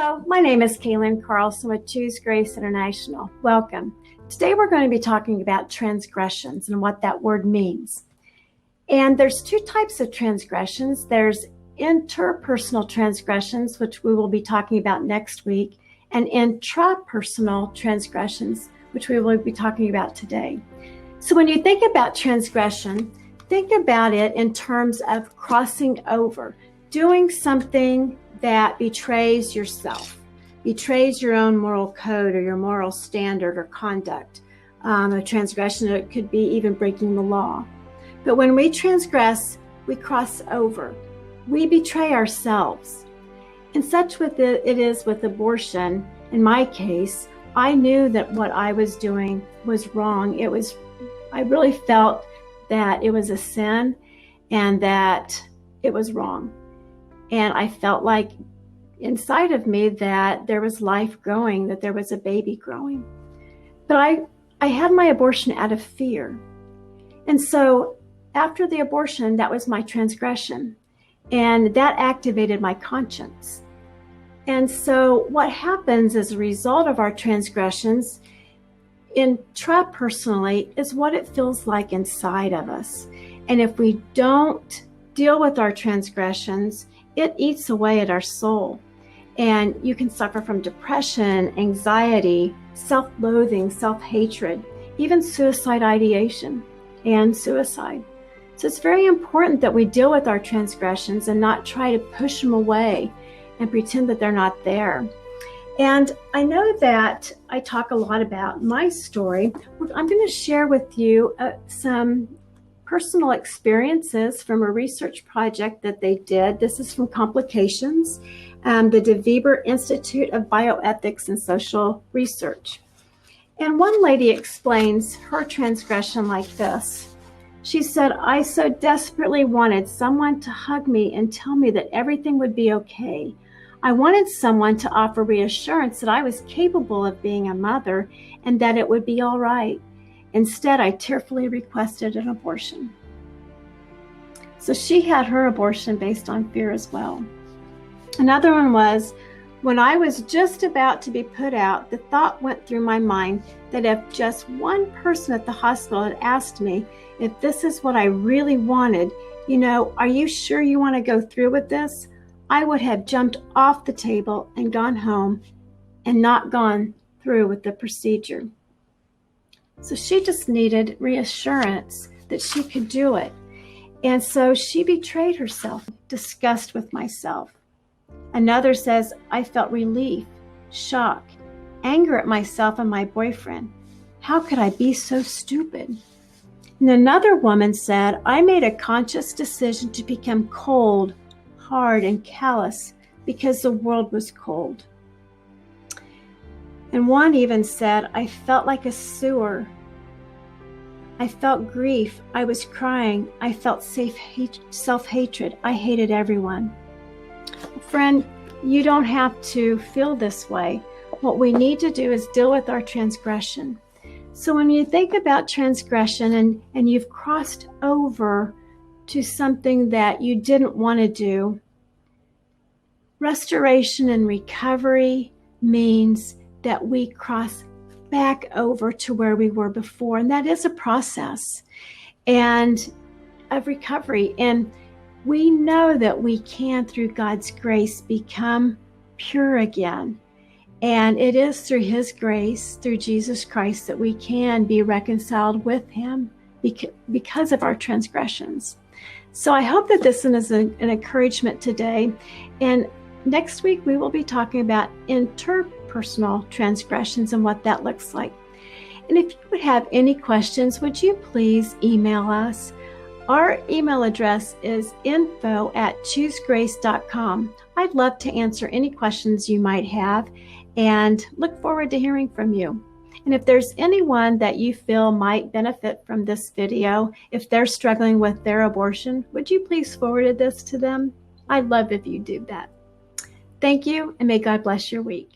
Hello, my name is Kay Lyn Carlson with Choose Grace International. Welcome. Today we're going to be talking about transgressions and what that word means. And there's two types of transgressions. There's interpersonal transgressions, which we will be talking about next week, and intrapersonal transgressions, which we will be talking about today. So when you think about transgression, think about it in terms of crossing over, doing something that betrays yourself, betrays your own moral code or your moral standard or conduct. A transgression, it could be even breaking the law. But when we transgress, we cross over. We betray ourselves. And such with it is with abortion. In my case, I knew that what I was doing was wrong. I really felt that it was a sin and that it was wrong. And I felt like inside of me that there was life growing, that there was a baby growing. But I had my abortion out of fear. And so after the abortion, that was my transgression. And that activated my conscience. And so what happens as a result of our transgressions intrapersonally is what it feels like inside of us. And if we don't deal with our transgressions, it eats away at our soul. And you can suffer from depression, anxiety, self-loathing, self-hatred, even suicide ideation and suicide. So it's very important that we deal with our transgressions and not try to push them away and pretend that they're not there. And I know that I talk a lot about my story. I'm going to share with you some personal experiences from a research project that they did. This is from Complications, the De Weber Institute of Bioethics and Social Research. And one lady explains her transgression like this. She said, "I so desperately wanted someone to hug me and tell me that everything would be okay. I wanted someone to offer reassurance that I was capable of being a mother and that it would be all right. Instead, I tearfully requested an abortion." So she had her abortion based on fear as well. Another one was, when I was just about to be put out, the thought went through my mind that if just one person at the hospital had asked me if this is what I really wanted, are you sure you want to go through with this? I would have jumped off the table and gone home and not gone through with the procedure. So she just needed reassurance that she could do it. And so she betrayed herself, disgust with myself. Another says, I felt relief, shock, anger at myself and my boyfriend. How could I be so stupid? And another woman said, I made a conscious decision to become cold, hard, and callous because the world was cold. And one even said, I felt like a sewer. I felt grief. I was crying. I felt self-hatred. I hated everyone. Friend, you don't have to feel this way. What we need to do is deal with our transgression. So when you think about transgression and you've crossed over to something that you didn't want to do, restoration and recovery means that we cross back over to where we were before. And that is a process and of recovery. And we know that we can, through God's grace, become pure again. And it is through His grace, through Jesus Christ, that we can be reconciled with Him because of our transgressions. So I hope that this is an encouragement today. And next week, we will be talking about interpersonal transgressions and what that looks like. And if you would have any questions, would you please email us? Our email address is info@choosegrace.com. I'd love to answer any questions you might have and look forward to hearing from you. And if there's anyone that you feel might benefit from this video, if they're struggling with their abortion, would you please forward this to them? I'd love if you do that. Thank you, and may God bless your week.